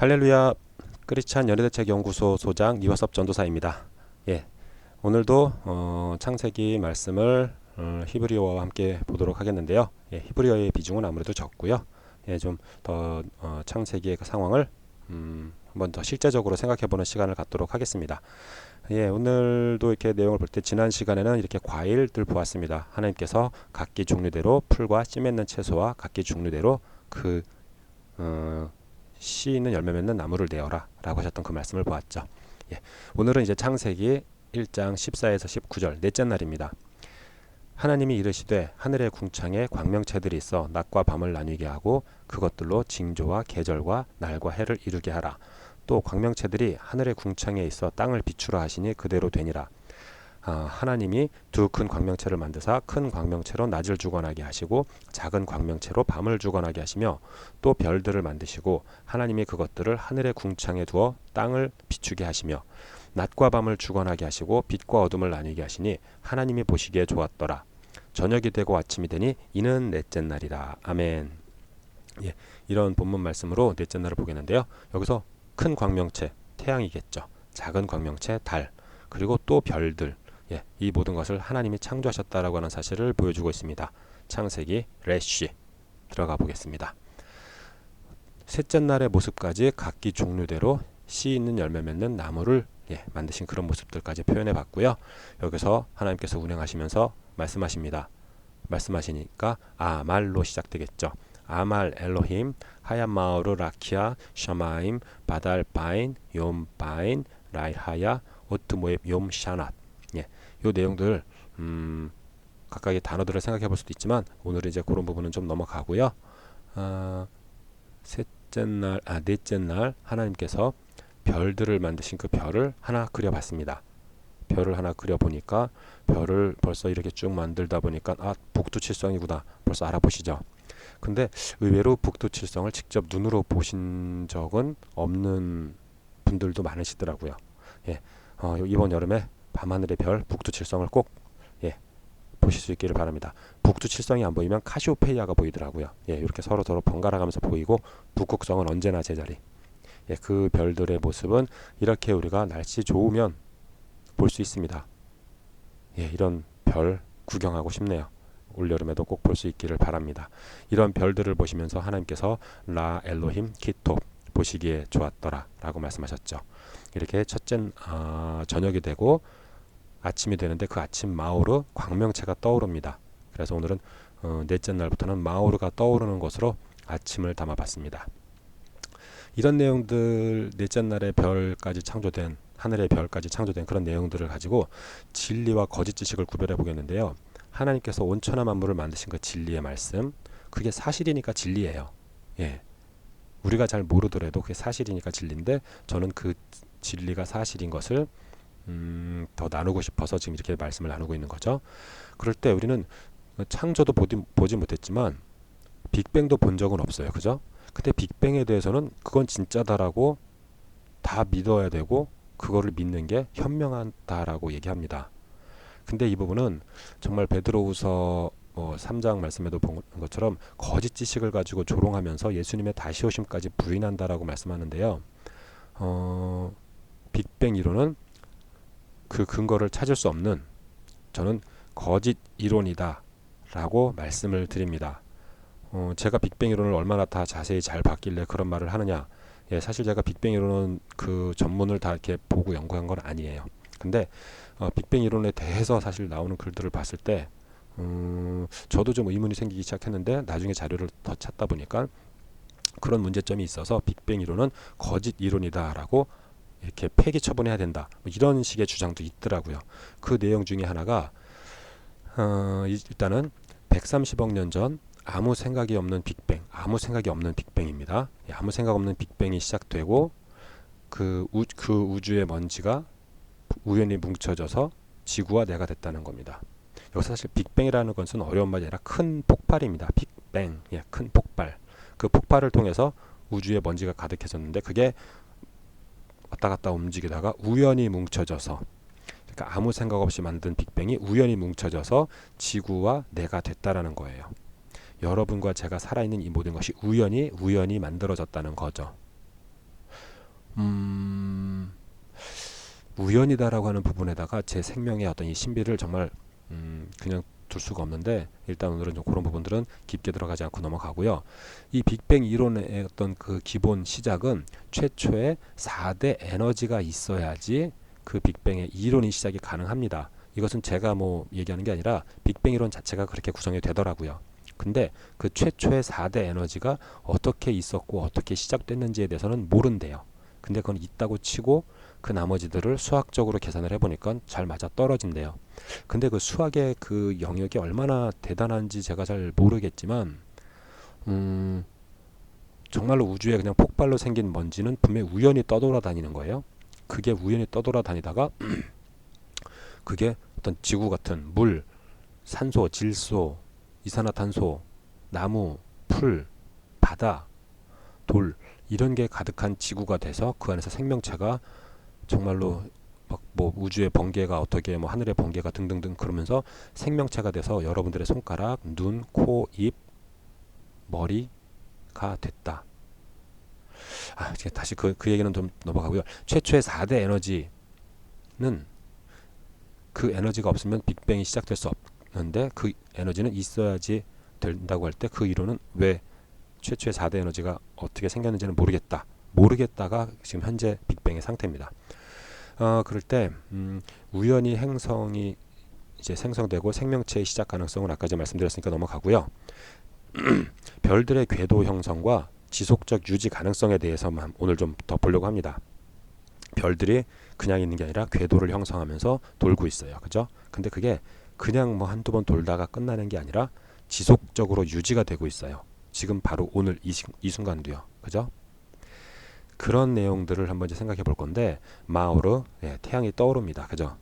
할렐루야. 크리스찬 연애대책 연구소 소장 이화섭 전도사입니다. 예, 오늘도 창세기 말씀을 히브리어와 함께 보도록 하겠는데요. 예, 히브리어의 비중은 아무래도 적고요. 예, 좀 더 창세기의 그 상황을 한번 더 실제적으로 생각해보는 시간을 갖도록 하겠습니다. 예, 오늘도 이렇게 내용을 볼 때 지난 시간에는 이렇게 과일들 보았습니다. 하나님께서 각기 종류대로 풀과 씨 맺는 채소와 각기 종류대로 그 씨 있는 열매 맺는 나무를 내어라 라고 하셨던 그 말씀을 보았죠. 예, 오늘은 이제 창세기 1장 14에서 19절 넷째 날입니다. 하나님이 이르시되 하늘의 궁창에 광명체들이 있어 낮과 밤을 나뉘게 하고 그것들로 징조와 계절과 날과 해를 이루게 하라. 또 광명체들이 하늘의 궁창에 있어 땅을 비추라 하시니 그대로 되니라. 하나님이 두 큰 광명체를 만드사 큰 광명체로 낮을 주관하게 하시고 작은 광명체로 밤을 주관하게 하시며 또 별들을 만드시고 하나님이 그것들을 하늘의 궁창에 두어 땅을 비추게 하시며 낮과 밤을 주관하게 하시고 빛과 어둠을 나뉘게 하시니 하나님이 보시기에 좋았더라. 저녁이 되고 아침이 되니 이는 넷째 날이라. 아멘. 예, 이런 본문 말씀으로 넷째 날을 보겠는데요. 여기서 큰 광명체 태양이겠죠. 작은 광명체 달, 그리고 또 별들, 예, 이 모든 것을 하나님이 창조하셨다라고 하는 사실을 보여주고 있습니다. 창세기 레쉬 들어가 보겠습니다. 셋째 날의 모습까지 각기 종류대로 씨 있는 열매 맺는 나무를 만드신 그런 모습들까지 표현해 봤고요. 여기서 하나님께서 운행하시면서 말씀하십니다. 말씀하시니까 아말로 시작되겠죠. 아말 엘로힘 하야마우르 라키아 샤마임 바달바인 욤바인 라이하야 오트모앱 욤샤낫. 예, 요 내용들 각각의 단어들을 생각해 볼 수도 있지만 오늘은 이제 그런 부분은 좀 넘어가고요. 넷째 날 하나님께서 별들을 만드신 그 별을 하나 그려봤습니다. 별을 하나 그려보니까 별을 벌써 이렇게 쭉 만들다 보니까 북두칠성이구나 벌써 알아보시죠. 근데 의외로 북두칠성을 직접 눈으로 보신 적은 없는 분들도 많으시더라고요. 예, 이번 여름에 밤하늘의 별 북두칠성을 꼭 보실 수 있기를 바랍니다. 북두칠성이 안 보이면 카시오페이아가 보이더라고요. 예, 이렇게 서로 번갈아가면서 보이고 북극성은 언제나 제자리. 예, 그 별들의 모습은 이렇게 우리가 날씨 좋으면 볼 수 있습니다. 예, 이런 별 구경하고 싶네요. 올여름에도 꼭 볼 수 있기를 바랍니다. 이런 별들을 보시면서 하나님께서 라 엘로힘 키톱 보시기에 좋았더라 라고 말씀하셨죠. 이렇게 첫째 저녁이 되고 아침이 되는데 그 아침 마오르 광명체가 떠오릅니다. 그래서 오늘은 넷째 날부터는 마오르가 떠오르는 것으로 아침을 담아봤습니다. 이런 내용들 넷째 날의 별까지 창조된 하늘의 별까지 창조된 그런 내용들을 가지고 진리와 거짓 지식을 구별해 보겠는데요. 하나님께서 온천한 만물을 만드신 그 진리의 말씀, 그게 사실이니까 진리예요. 예, 우리가 잘 모르더라도 그게 사실이니까 진리인데 저는 그 진리가 사실인 것을 더 나누고 싶어서 지금 이렇게 말씀을 나누고 있는 거죠. 그럴 때 우리는 창조도 보지 못했지만 빅뱅도 본 적은 없어요. 그죠? 근데 빅뱅에 대해서는 그건 진짜다라고 다 믿어야 되고 그거를 믿는 게 현명하다라고 얘기합니다. 근데 이 부분은 정말 베드로후서 3장 말씀에도 본 것처럼 거짓 지식을 가지고 조롱하면서 예수님의 다시 오심까지 부인한다라고 말씀하는데요. 빅뱅 이론은 그 근거를 찾을 수 없는 저는 거짓 이론이다 라고 말씀을 드립니다. 제가 빅뱅 이론을 얼마나 다 자세히 잘 봤길래 그런 말을 하느냐. 예, 사실 제가 빅뱅 이론은 그 전문을 다 이렇게 보고 연구한 건 아니에요. 근데 빅뱅 이론에 대해서 사실 나오는 글들을 봤을 때 저도 좀 의문이 생기기 시작했는데 나중에 자료를 더 찾다 보니까 그런 문제점이 있어서 빅뱅 이론은 거짓 이론이다라고 이렇게 폐기 처분해야 된다 이런 식의 주장도 있더라고요. 그 내용 중에 하나가 일단은 130억 년 전 아무 생각이 없는 빅뱅, 아무 생각이 없는 빅뱅입니다. 아무 생각 없는 빅뱅이 시작되고 그 우주의 먼지가 우연히 뭉쳐져서 지구와 내가 됐다는 겁니다. 여기서 사실 빅뱅이라는 것은 어려운 말이 아니라 큰 폭발입니다. 빅뱅, 예, 큰 폭발. 그 폭발을 통해서 우주의 먼지가 가득해졌는데 그게 왔다 갔다 움직이다가 우연히 뭉쳐져서, 그러니까 아무 생각 없이 만든 빅뱅이 우연히 뭉쳐져서 지구와 내가 됐다라는 거예요. 여러분과 제가 살아있는 이 모든 것이 우연히 만들어졌다는 거죠. 음, 우연이다라고 하는 부분에다가 제 생명의 어떤 이 신비를 정말 그냥 둘 수가 없는데, 일단 오늘은 좀 그런 부분들은 깊게 들어가지 않고 넘어가고요. 이 빅뱅 이론의 어떤 그 기본 시작은 최초의 4대 에너지가 있어야지 그 빅뱅의 이론이 시작이 가능합니다. 이것은 제가 뭐 얘기하는 게 아니라 빅뱅 이론 자체가 그렇게 구성이 되더라고요. 근데 그 최초의 4대 에너지가 어떻게 있었고 어떻게 시작됐는지에 대해서는 모른대요. 근데 그건 있다고 치고 그 나머지들을 수학적으로 계산을 해보니까 잘 맞아 떨어진대요. 근데 그 수학의 그 영역이 얼마나 대단한지 제가 잘 모르겠지만, 음, 정말로 우주에 그냥 폭발로 생긴 먼지는 분명히 우연히 떠돌아다니는 거예요. 그게 우연히 떠돌아다니다가 그게 어떤 지구 같은 물, 산소, 질소, 이산화탄소, 나무, 풀, 바다, 돌, 이런 게 가득한 지구가 돼서 그 안에서 생명체가 정말로 막 뭐 우주의 번개가 어떻게 뭐 하늘의 번개가 등등등 그러면서 생명체가 돼서 여러분들의 손가락, 눈, 코, 입, 머리가 됐다. 이제 다시 그 얘기는 좀 넘어가고요. 최초의 4대 에너지는, 그 에너지가 없으면 빅뱅이 시작될 수 없는데 그 에너지는 있어야지 된다고 할 때, 그 이론은 왜 최초의 4대 에너지가 어떻게 생겼는지는 모르겠다. 모르겠다가 지금 현재 빅뱅의 상태입니다. 그럴 때 우연히 행성이 이제 생성되고 생명체의 시작 가능성을 아까 전 말씀드렸으니까 넘어가고요. 별들의 궤도 형성과 지속적 유지 가능성에 대해서만 오늘 좀 더 보려고 합니다. 별들이 그냥 있는 게 아니라 궤도를 형성하면서 돌고 있어요. 그죠? 근데 그게 그냥 뭐 한두 번 돌다가 끝나는 게 아니라 지속적으로 유지가 되고 있어요. 지금 바로 오늘 이 순간도요. 그죠? 그런 내용들을 한번 이제 생각해 볼 건데, 마오르, 태양이 떠오릅니다. 그죠?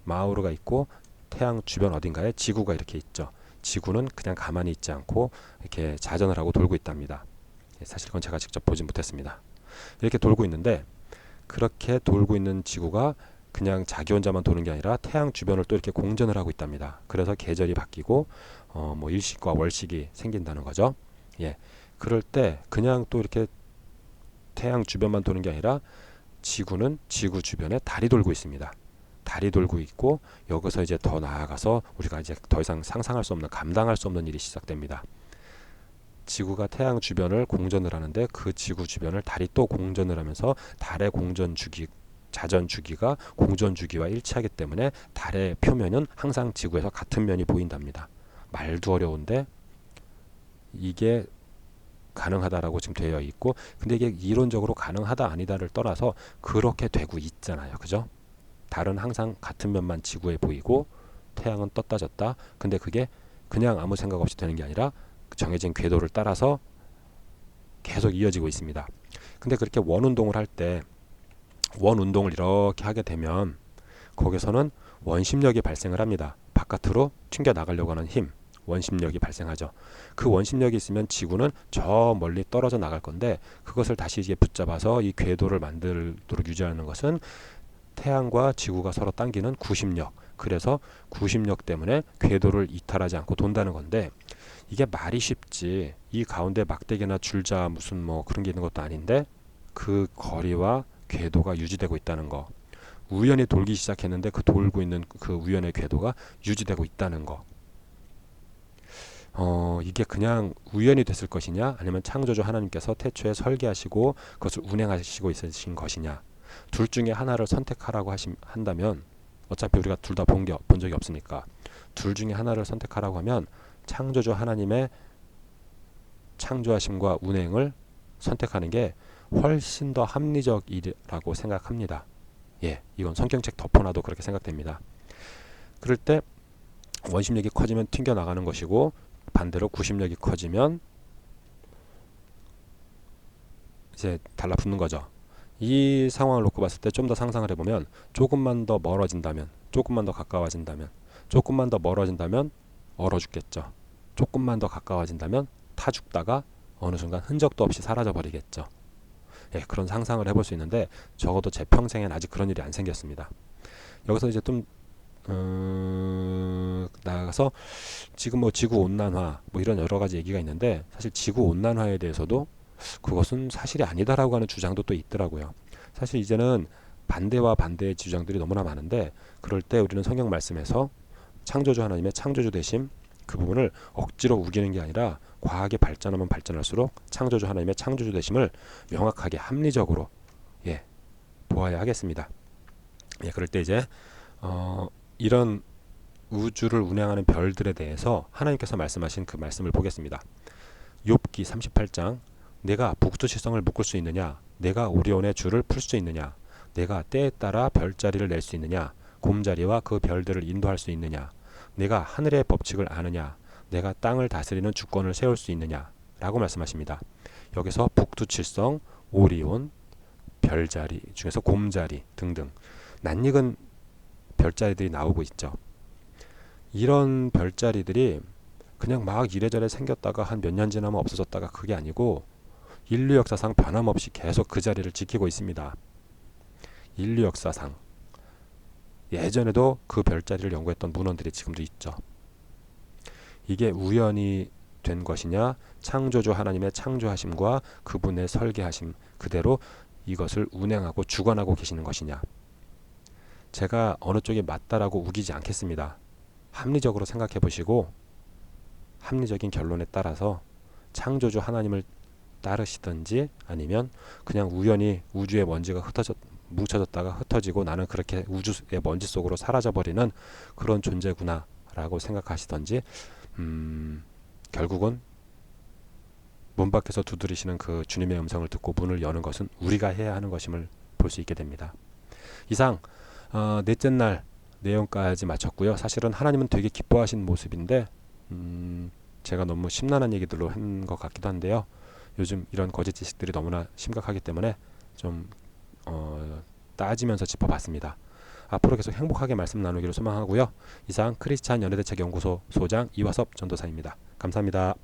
마오르가 있고 태양 주변 어딘가에 지구가 이렇게 있죠. 지구는 그냥 가만히 있지 않고 이렇게 자전을 하고 돌고 있답니다. 사실 그건 제가 직접 보진 못했습니다. 이렇게 돌고 있는데, 그렇게 돌고 있는 지구가 그냥 자기 혼자만 도는 게 아니라 태양 주변을 또 이렇게 공전을 하고 있답니다. 그래서 계절이 바뀌고 뭐 일식과 월식이 생긴다는 거죠. 예. 그럴 때 그냥 또 이렇게 태양 주변만 도는 게 아니라 지구는 지구 주변에 달이 돌고 있습니다. 달이 돌고 있고, 여기서 이제 더 나아가서 우리가 이제 더 이상 상상할 수 없는, 감당할 수 없는 일이 시작됩니다. 지구가 태양 주변을 공전을 하는데 그 지구 주변을 달이 또 공전을 하면서 달의 공전 주기, 자전 주기가 공전 주기와 일치하기 때문에 달의 표면은 항상 지구에서 같은 면이 보인답니다. 말도 어려운데 이게 가능하다라고 지금 되어 있고, 근데 이게 이론적으로 가능하다 아니다를 떠나서 그렇게 되고 있잖아요. 그죠? 달은 항상 같은 면만 지구에 보이고 태양은 떴다 졌다. 근데 그게 그냥 아무 생각 없이 되는 게 아니라 정해진 궤도를 따라서 계속 이어지고 있습니다. 근데 그렇게 원운동을 할 때, 원운동을 이렇게 하게 되면 거기서는 원심력이 발생을 합니다. 바깥으로 튕겨 나가려고 하는 힘, 원심력이 발생하죠. 그 원심력이 있으면 지구는 저 멀리 떨어져 나갈 건데, 그것을 다시 이제 붙잡아서 이 궤도를 만들도록 유지하는 것은 태양과 지구가 서로 당기는 구심력. 그래서 구심력 때문에 궤도를 이탈하지 않고 돈다는 건데, 이게 말이 쉽지, 이 가운데 막대기나 줄자 무슨 뭐 그런 게 있는 것도 아닌데 그 거리와 궤도가 유지되고 있다는 거, 우연히 돌기 시작했는데 그 돌고 있는 그 우연의 궤도가 유지되고 있다는 거, 이게 그냥 우연이 됐을 것이냐, 아니면 창조주 하나님께서 태초에 설계하시고 그것을 운행하시고 있으신 것이냐, 둘 중에 하나를 선택하라고 한다면, 어차피 우리가 둘 다 본 적이 없으니까 둘 중에 하나를 선택하라고 하면 창조주 하나님의 창조하심과 운행을 선택하는 게 훨씬 더 합리적이라고 생각합니다. 예, 이건 성경책 덮어놔도 그렇게 생각됩니다. 그럴 때 원심력이 커지면 튕겨 나가는 것이고, 반대로 구심력이 커지면 이제 달라붙는 거죠. 이 상황을 놓고 봤을 때 좀 더 상상을 해보면, 조금만 더 멀어진다면, 조금만 더 가까워진다면, 조금만 더 멀어진다면 얼어 죽겠죠. 조금만 더 가까워진다면 타 죽다가 어느 순간 흔적도 없이 사라져 버리겠죠. 예, 그런 상상을 해볼 수 있는데, 적어도 제 평생엔 아직 그런 일이 안 생겼습니다. 여기서 이제 좀 나아가서 지금 뭐 지구 온난화 뭐 이런 여러 가지 얘기가 있는데, 사실 지구 온난화에 대해서도 그것은 사실이 아니다라고 하는 주장도 또 있더라고요. 사실 이제는 반대와 반대의 주장들이 너무나 많은데, 그럴 때 우리는 성경 말씀에서 창조주 하나님의 창조주 되심, 그 부분을 억지로 우기는 게 아니라 과학이 발전하면 발전할수록 창조주 하나님의 창조주 되심을 명확하게 합리적으로 보아야 하겠습니다. 그럴 때 이제 이런 우주를 운행하는 별들에 대해서 하나님께서 말씀하신 그 말씀을 보겠습니다. 욥기 38장, 내가 북두칠성을 묶을 수 있느냐, 내가 오리온의 줄을 풀 수 있느냐, 내가 때에 따라 별자리를 낼 수 있느냐, 곰자리와 그 별들을 인도할 수 있느냐, 내가 하늘의 법칙을 아느냐, 내가 땅을 다스리는 주권을 세울 수 있느냐 라고 말씀하십니다. 여기서 북두칠성, 오리온, 별자리 중에서 곰자리 등등 낯익은 별자리들이 나오고 있죠. 이런 별자리들이 그냥 막 이래저래 생겼다가 한 몇 년 지나면 없어졌다가 그게 아니고 인류 역사상 변함없이 계속 그 자리를 지키고 있습니다. 인류 역사상 예전에도 그 별자리를 연구했던 문헌들이 지금도 있죠. 이게 우연히 된 것이냐, 창조주 하나님의 창조하심과 그분의 설계하심 그대로 이것을 운행하고 주관하고 계시는 것이냐. 제가 어느 쪽이 맞다라고 우기지 않겠습니다. 합리적으로 생각해 보시고 합리적인 결론에 따라서 창조주 하나님을 따르시든지 아니면 그냥 우연히 우주의 먼지가 뭉쳐졌다가 흩어지고 나는 그렇게 우주의 먼지 속으로 사라져버리는 그런 존재구나 라고 생각하시든지 결국은 문 밖에서 두드리시는 그 주님의 음성을 듣고 문을 여는 것은 우리가 해야 하는 것임을 볼 수 있게 됩니다. 이상 넷째 날 내용까지 마쳤고요. 사실은 하나님은 되게 기뻐하신 모습인데 제가 너무 심란한 얘기들로 한 것 같기도 한데요. 요즘 이런 거짓 지식들이 너무나 심각하기 때문에 좀 따지면서 짚어봤습니다. 앞으로 계속 행복하게 말씀 나누기를 소망하고요. 이상 크리스찬 연애대책 연구소 소장 이화섭 전도사입니다. 감사합니다.